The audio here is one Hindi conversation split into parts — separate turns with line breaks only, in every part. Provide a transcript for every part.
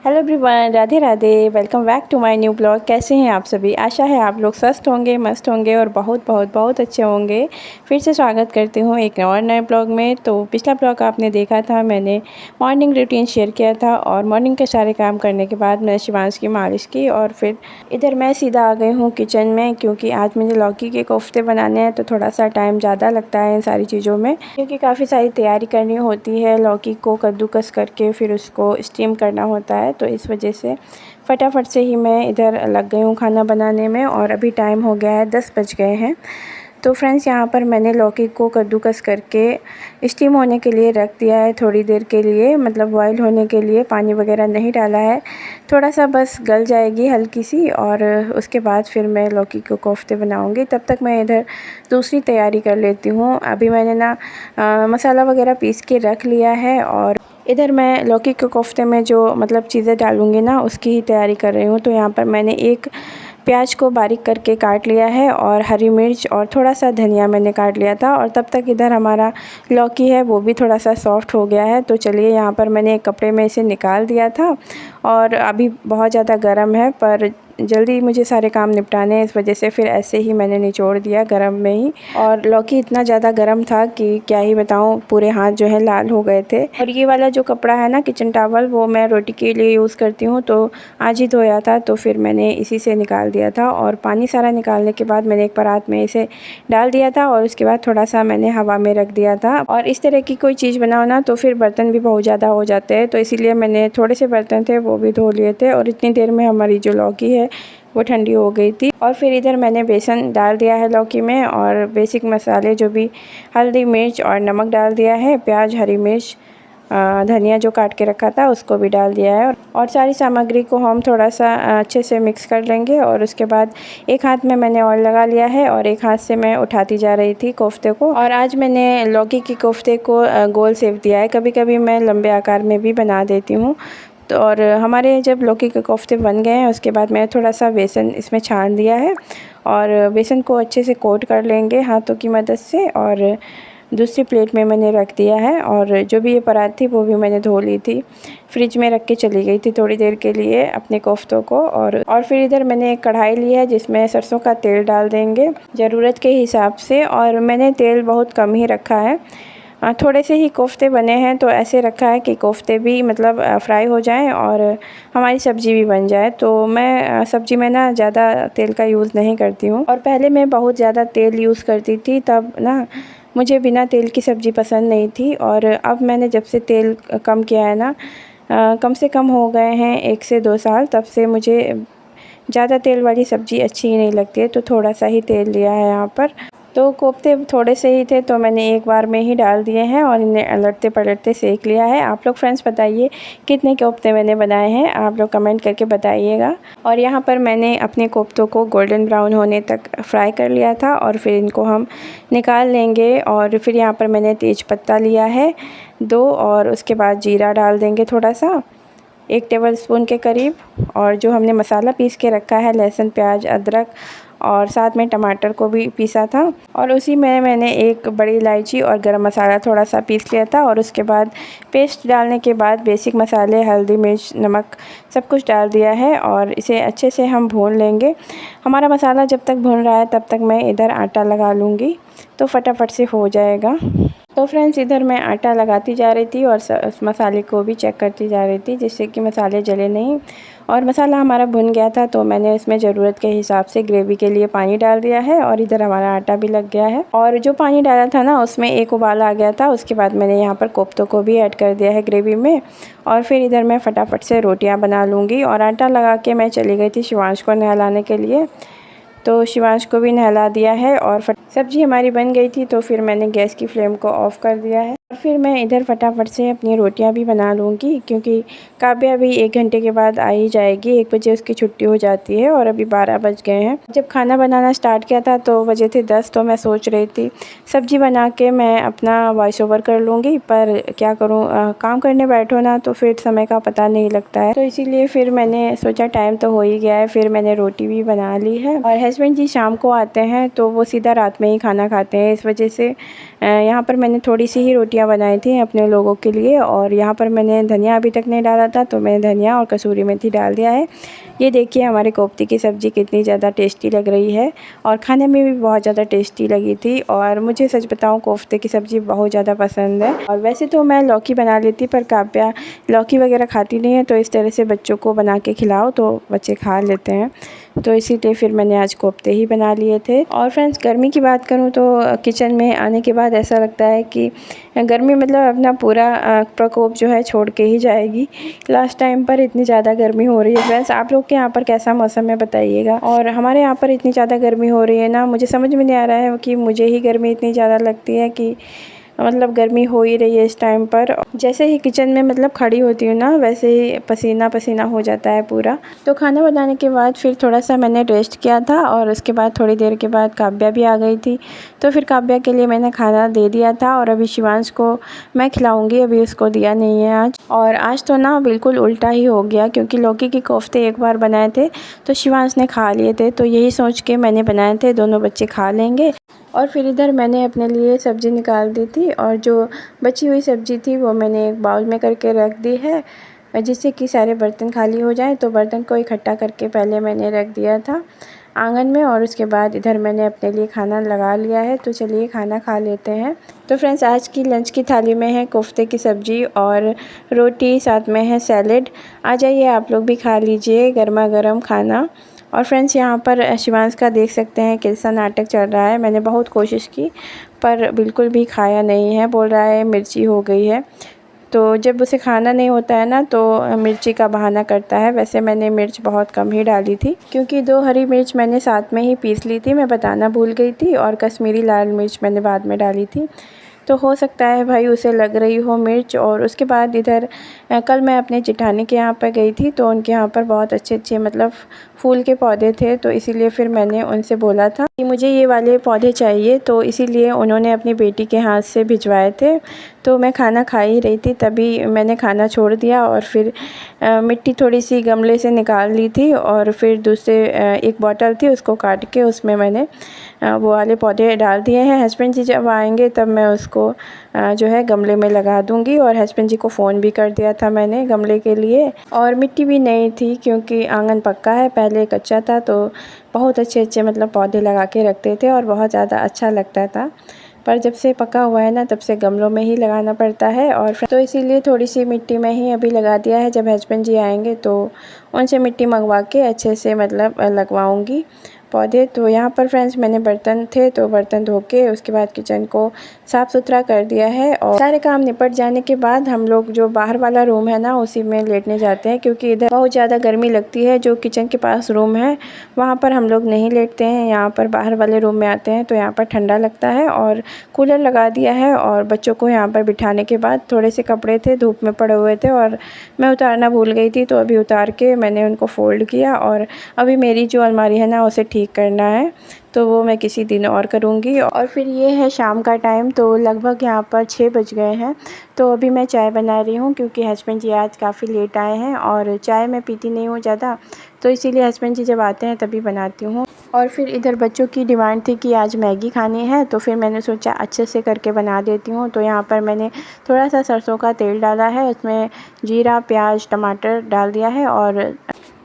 Hello everyone, Radhe Radhe. Welcome back to my new blog. कैसे हैं आप सभी? आशा है आप लोग स्वस्थ होंगे, मस्त होंगे और बहुत बहुत बहुत अच्छे होंगे। फिर से स्वागत करती हूँ एक और नए ब्लॉग में। तो पिछला ब्लॉग आपने देखा था, मैंने मॉर्निंग रूटीन शेयर किया था और मॉर्निंग के सारे काम करने के बाद मैंने शिवांश की मालिश की और फिर इधर मैं सीधा आ गई हूँ किचन में, क्योंकि आज मुझे लौकी के कोफ्ते बनाने हैं। तो थोड़ा सा टाइम ज़्यादा लगता है इन सारी चीज़ों में, क्योंकि काफ़ी सारी तैयारी करनी होती है। लौकी को कद्दूकस करके फिर उसको स्टीम करना होता है, तो इस वजह से फटाफट से ही मैं इधर लग गई हूँ खाना बनाने में। और अभी टाइम हो गया है, 10 बज गए हैं। तो फ्रेंड्स, यहाँ पर मैंने लौकी को कद्दूकस करके स्टीम होने के लिए रख दिया है थोड़ी देर के लिए, मतलब बॉईल होने के लिए। पानी वगैरह नहीं डाला है, थोड़ा सा बस गल जाएगी हल्की सी, और उसके बाद फिर मैं लौकी को कोफ्ते बनाऊंगी। तब तक मैं इधर दूसरी तैयारी कर लेती हूँ। अभी मैंने ना मसाला वगैरह पीस के रख लिया है, और इधर मैं लौकी के कोफ्ते में जो मतलब चीज़ें डालूँगी ना, उसकी ही तैयारी कर रही हूँ। तो यहाँ पर मैंने एक प्याज को बारीक करके काट लिया है, और हरी मिर्च और थोड़ा सा धनिया मैंने काट लिया था। और तब तक इधर हमारा लौकी है वो भी थोड़ा सा सॉफ्ट हो गया है। तो चलिए, यहाँ पर मैंने एक कपड़े में इसे निकाल दिया था, और अभी बहुत ज़्यादा गर्म है, पर जल्दी मुझे सारे काम निपटाने हैं, इस वजह से फिर ऐसे ही मैंने निचोड़ दिया गरम में ही। और लौकी इतना ज़्यादा गरम था कि क्या ही बताऊँ, पूरे हाथ जो है लाल हो गए थे। और ये वाला जो कपड़ा है ना, किचन टॉवल, वो मैं रोटी के लिए यूज़ करती हूँ। तो आज ही धोया था, तो फिर मैंने इसी से निकाल दिया था। और पानी सारा निकालने के बाद मैंने एक परात में इसे डाल दिया था, और उसके बाद थोड़ा सा मैंने हवा में रख दिया था। और इस तरह की कोई चीज़ बनाओ ना, तो फिर बर्तन भी बहुत ज़्यादा हो जाते हैं, तो इसीलिए मैंने थोड़े से बर्तन थे वो भी धो लिए थे। और इतनी देर में हमारी जो लौकी है वो ठंडी हो गई थी। और फिर इधर मैंने बेसन डाल दिया है लौकी में, और बेसिक मसाले जो भी हल्दी, मिर्च और नमक डाल दिया है। प्याज, हरी मिर्च, धनिया जो काट के रखा था उसको भी डाल दिया है। और सारी सामग्री को हम थोड़ा सा अच्छे से मिक्स कर लेंगे। और उसके बाद एक हाथ में मैंने ऑयल लगा लिया है, और एक हाथ से मैं उठाती जा रही थी कोफ्ते को। और आज मैंने लौकी की कोफ्ते को गोल शेप दिया है। कभी कभी मैं लंबे आकार में भी बना देती हूँ। तो और हमारे जब लौकी के कोफ्ते बन गए हैं, उसके बाद मैंने थोड़ा सा बेसन इसमें छान दिया है, और बेसन को अच्छे से कोट कर लेंगे हाथों की मदद से। और दूसरी प्लेट में मैंने रख दिया है, और जो भी ये परात थी वो भी मैंने धो ली थी, फ्रिज में रख के चली गई थी थोड़ी देर के लिए अपने कोफ्तों को। और फिर इधर मैंने एक कढ़ाई ली है, जिसमें सरसों का तेल डाल देंगे ज़रूरत के हिसाब से। और मैंने तेल बहुत कम ही रखा है, थोड़े से ही कोफ्ते बने हैं, तो ऐसे रखा है कि कोफ्ते भी मतलब फ्राई हो जाएं और हमारी सब्ज़ी भी बन जाए। तो मैं सब्ज़ी में ना ज़्यादा तेल का यूज़ नहीं करती हूँ। और पहले मैं बहुत ज़्यादा तेल यूज़ करती थी, तब ना मुझे बिना तेल की सब्ज़ी पसंद नहीं थी। और अब मैंने जब से तेल कम किया है ना, कम से कम हो गए हैं 1 से 2 साल, तब से मुझे ज़्यादा तेल वाली सब्ज़ी अच्छी ही नहीं लगती है। तो थोड़ा सा ही तेल लिया है यहाँ पर। तो कोफ्ते थोड़े से ही थे, तो मैंने एक बार में ही डाल दिए हैं और इन्हें अलटते पलटते सेक लिया है। आप लोग फ्रेंड्स बताइए कितने कोफ्ते मैंने बनाए हैं, आप लोग कमेंट करके बताइएगा। और यहाँ पर मैंने अपने कोफ्तों को गोल्डन ब्राउन होने तक फ्राई कर लिया था, और फिर इनको हम निकाल लेंगे। और फिर यहाँ पर मैंने तेज पत्ता लिया है 2, और उसके बाद जीरा डाल देंगे थोड़ा सा, 1 टेबलस्पून के करीब। और जो हमने मसाला पीस के रखा है, लहसुन, प्याज, अदरक, और साथ में टमाटर को भी पीसा था। और उसी में मैंने एक बड़ी इलायची और गरम मसाला थोड़ा सा पीस लिया था। और उसके बाद पेस्ट डालने के बाद बेसिक मसाले, हल्दी, मिर्च, नमक सब कुछ डाल दिया है, और इसे अच्छे से हम भून लेंगे। हमारा मसाला जब तक भून रहा है, तब तक मैं इधर आटा लगा लूँगी, तो फटाफट से हो जाएगा। तो फ्रेंड्स, इधर मैं आटा लगाती जा रही थी और उस मसाले को भी चेक करती जा रही थी, जिससे कि मसाले जले नहीं। और मसाला हमारा भुन गया था, तो मैंने इसमें ज़रूरत के हिसाब से ग्रेवी के लिए पानी डाल दिया है, और इधर हमारा आटा भी लग गया है। और जो पानी डाला था ना, उसमें एक उबाल आ गया था। उसके बाद मैंने यहाँ पर कोफ्तों को भी ऐड कर दिया है ग्रेवी में। और फिर इधर मैं फटाफट से रोटियाँ बना लूँगी। और आटा लगा के मैं चली गई थी शिवांश को नहलाने के लिए, तो शिवांश को भी नहला दिया है। और सब्ज़ी हमारी बन गई थी, तो फिर मैंने गैस की फ्लेम को ऑफ़ कर दिया है। और फिर मैं इधर फटाफट से अपनी रोटियां भी बना लूँगी, क्योंकि काव्या अभी 1 घंटे के बाद आ ही जाएगी। 1 बजे उसकी छुट्टी हो जाती है, और अभी 12 बज गए हैं। जब खाना बनाना स्टार्ट किया था तो बजे थे 10, तो मैं सोच रही थी सब्ज़ी बना के मैं अपना वॉइस ओवर कर लूँगी, पर क्या करूँ, काम करने बैठो ना तो फिर समय का पता नहीं लगता है। तो इसीलिए फिर मैंने सोचा टाइम तो हो ही गया है, फिर मैंने रोटी भी बना ली है। और हस्बैंड जी शाम को आते हैं, तो वो सीधा रात में ही खाना खाते हैं, इस वजह से यहाँ पर मैंने थोड़ी सी ही रोटियाँ रोटियां बनाई थी अपने लोगों के लिए। और यहाँ पर मैंने धनिया अभी तक नहीं डाला था, तो मैंने धनिया और कसूरी मेथी डाल दिया है। ये देखिए हमारे कोफ्ते की सब्ज़ी कितनी ज़्यादा टेस्टी लग रही है और खाने में भी बहुत ज़्यादा टेस्टी लगी थी। और मुझे सच बताऊं, कोफ्ते की सब्ज़ी बहुत ज़्यादा पसंद है। और वैसे तो मैं लौकी बना लेती, पर काव्या लौकी वगैरह खाती नहीं है, तो इस तरह से बच्चों को बना के खिलाओ तो बच्चे खा लेते हैं। तो इसीलिए फिर मैंने आज कोफ्ते ही बना लिए थे। और फ्रेंड्स, गर्मी की बात करूं तो किचन में आने के बाद ऐसा लगता है कि गर्मी मतलब अपना पूरा प्रकोप जो है छोड़ के ही जाएगी। लास्ट टाइम पर इतनी ज़्यादा गर्मी हो रही है। फ्रेंड्स, आप लोग के यहाँ पर कैसा मौसम है बताइएगा। और हमारे यहाँ पर इतनी ज़्यादा गर्मी हो रही है ना, मुझे समझ में नहीं आ रहा है कि मुझे ही गर्मी इतनी ज़्यादा लगती है कि मतलब गर्मी हो ही रही है इस टाइम पर। जैसे ही किचन में मतलब खड़ी होती हूँ ना, वैसे ही पसीना पसीना हो जाता है पूरा। तो खाना बनाने के बाद फिर थोड़ा सा मैंने रेस्ट किया था और उसके बाद थोड़ी देर के बाद काव्या भी आ गई थी। तो फिर काव्या के लिए मैंने खाना दे दिया था और अभी शिवांश को मैं खिलाऊँगी, अभी उसको दिया नहीं है आज। और आज तो ना बिल्कुल उल्टा ही हो गया, क्योंकि लौकी के कोफ्ते एक बार बनाए थे तो शिवांश ने खा लिए थे। तो यही सोच के मैंने बनाए थे, दोनों बच्चे खा लेंगे। और फिर इधर मैंने अपने लिए सब्ज़ी निकाल दी थी और जो बची हुई सब्ज़ी थी वो मैंने एक बाउल में करके रख दी है, जिससे कि सारे बर्तन खाली हो जाएं। तो बर्तन को इकट्ठा करके पहले मैंने रख दिया था आंगन में और उसके बाद इधर मैंने अपने लिए खाना लगा लिया है। तो चलिए खाना खा लेते हैं। तो फ्रेंड्स, आज की लंच की थाली में है कोफ्ते की सब्ज़ी और रोटी, साथ में है सैलेड। आ जाइए आप लोग भी खा लीजिए गर्मा गर्म खाना। और फ्रेंड्स, यहाँ पर शिवांश का देख सकते हैं कैसा नाटक चल रहा है। मैंने बहुत कोशिश की पर बिल्कुल भी खाया नहीं है, बोल रहा है मिर्ची हो गई है। तो जब उसे खाना नहीं होता है ना, तो मिर्ची का बहाना करता है। वैसे मैंने मिर्च बहुत कम ही डाली थी, क्योंकि 2 हरी मिर्च मैंने साथ में ही पीस ली थी, मैं बताना भूल गई थी। और कश्मीरी लाल मिर्च मैंने बाद में डाली थी। तो हो सकता है भाई उसे लग रही हो मिर्च। और उसके बाद इधर कल मैं अपने जेठानी के यहाँ पर गई थी, तो उनके यहाँ पर बहुत अच्छे अच्छे मतलब फूल के पौधे थे। तो इसीलिए फिर मैंने उनसे बोला था कि मुझे ये वाले पौधे चाहिए, तो इसीलिए उन्होंने अपनी बेटी के हाथ से भिजवाए थे। तो मैं खाना खा ही रही थी, तभी मैंने खाना छोड़ दिया और फिर मिट्टी थोड़ी सी गमले से निकाल ली थी और फिर दूसरे एक बॉटल थी उसको काट के उसमें मैंने वो वाले पौधे डाल दिए हैं। हस्बैंड जी जब आएंगे तब मैं उसको जो है गमले में लगा दूंगी। और हस्बैंड जी को फ़ोन भी कर दिया था मैंने गमले के लिए। और मिट्टी भी नहीं थी, क्योंकि आंगन पक्का है, पहले कच्चा था। तो बहुत अच्छे अच्छे मतलब पौधे लगा के रखते थे और बहुत ज़्यादा अच्छा लगता था। पर जब से पका हुआ है ना, तब से गमलों में ही लगाना पड़ता है। और तो इसीलिए थोड़ी सी मिट्टी में ही अभी लगा दिया है। जब हस्बैंड जी आएंगे तो उनसे मिट्टी मंगवा के अच्छे से मतलब लगवाऊंगी पौधे। तो यहाँ पर फ्रेंड्स, मैंने बर्तन थे तो बर्तन धो के उसके बाद किचन को साफ़ सुथरा कर दिया है। और सारे काम निपट जाने के बाद हम लोग जो बाहर वाला रूम है ना, उसी में लेटने जाते हैं, क्योंकि इधर बहुत ज़्यादा गर्मी लगती है। जो किचन के पास रूम है वहाँ पर हम लोग नहीं लेटते हैं, यहाँ पर बाहर वाले रूम में आते हैं। तो यहाँ पर ठंडा लगता है और कूलर लगा दिया है। और बच्चों को यहाँ पर बिठाने के बाद थोड़े से कपड़े थे धूप में पड़े हुए थे और मैं उतारना भूल गई थी, तो अभी उतार के मैंने उनको फ़ोल्ड किया। और अभी मेरी जो अलमारी है ना, उसे ठीक करना है, तो वो मैं किसी दिन और करूँगी। और फिर ये है शाम का टाइम, तो लगभग यहाँ पर 6 बज गए हैं। तो अभी मैं चाय बना रही हूँ, क्योंकि हस्बैंड जी आज काफ़ी लेट आए हैं और चाय मैं पीती नहीं हूँ ज़्यादा, तो इसीलिए हस्बैंड जी जब आते हैं तभी बनाती हूँ। और फिर इधर बच्चों की डिमांड थी कि आज मैगी खानी है, तो फिर मैंने सोचा अच्छे से करके बना देती हूँ। तो यहाँ पर मैंने थोड़ा सा सरसों का तेल डाला है, उसमें जीरा, प्याज, टमाटर डाल दिया है और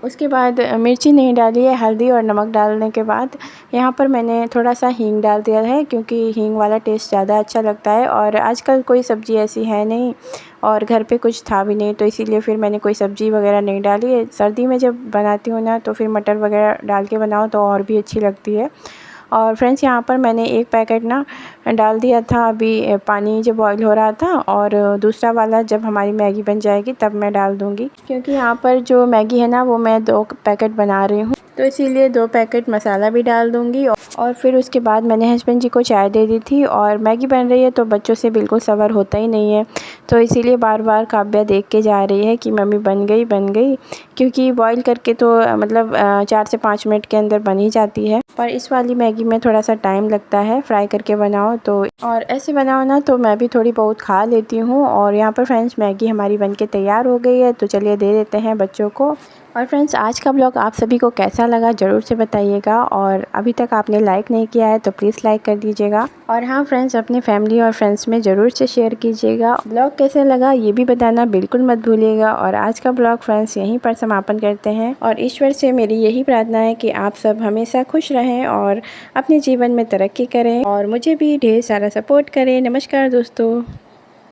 उसके बाद मिर्ची नहीं डाली है। हल्दी और नमक डालने के बाद यहाँ पर मैंने थोड़ा सा हींग डाल दिया है, क्योंकि हींग वाला टेस्ट ज़्यादा अच्छा लगता है। और आजकल कोई सब्ज़ी ऐसी है नहीं और घर पे कुछ था भी नहीं, तो इसीलिए फिर मैंने कोई सब्ज़ी वगैरह नहीं डाली है। सर्दी में जब बनाती हूँ ना, तो फिर मटर वगैरह डाल के बनाओ तो और भी अच्छी लगती है। और फ्रेंड्स, यहाँ पर मैंने एक पैकेट ना डाल दिया था, अभी पानी जब बॉईल हो रहा था। और दूसरा वाला जब हमारी मैगी बन जाएगी तब मैं डाल दूँगी, क्योंकि यहाँ पर जो मैगी है ना, वो मैं 2 पैकेट बना रही हूँ, तो इसीलिए 2 पैकेट मसाला भी डाल दूँगी। और फिर उसके बाद मैंने हस्बैंड जी को चाय दे दी थी। और मैगी बन रही है तो बच्चों से बिल्कुल सब्र होता ही नहीं है, तो इसीलिए बार बार काव्या देख के जा रही है कि मम्मी बन गई बन गई, क्योंकि बॉईल करके तो मतलब 4 से 5 मिनट के अंदर बन ही जाती है। पर इस वाली मैगी में थोड़ा सा टाइम लगता है, फ्राई करके बनाओ तो। और ऐसे बनाओ ना तो मैं भी थोड़ी बहुत खा लेती हूँ। और यहाँ पर फ्रेंड्स, मैगी हमारी बनके तैयार हो गई है, तो चलिए दे देते हैं बच्चों को। और फ्रेंड्स आज का ब्लॉग आप सभी को कैसा लगा ज़रूर से बताइएगा, और अभी तक आपने लाइक नहीं किया है तो प्लीज़ लाइक कर दीजिएगा। और हाँ फ्रेंड्स, अपने फैमिली और फ्रेंड्स में ज़रूर से शेयर कीजिएगा। ब्लॉग कैसे लगा ये भी बताना बिल्कुल मत भूलिएगा। और आज का ब्लॉग फ्रेंड्स यहीं पर समापन करते हैं, और ईश्वर से मेरी यही प्रार्थना है कि आप सब हमेशा खुश रहें और अपने जीवन में तरक्की करें और मुझे भी ढेर सारा सपोर्ट करें। नमस्कार दोस्तों।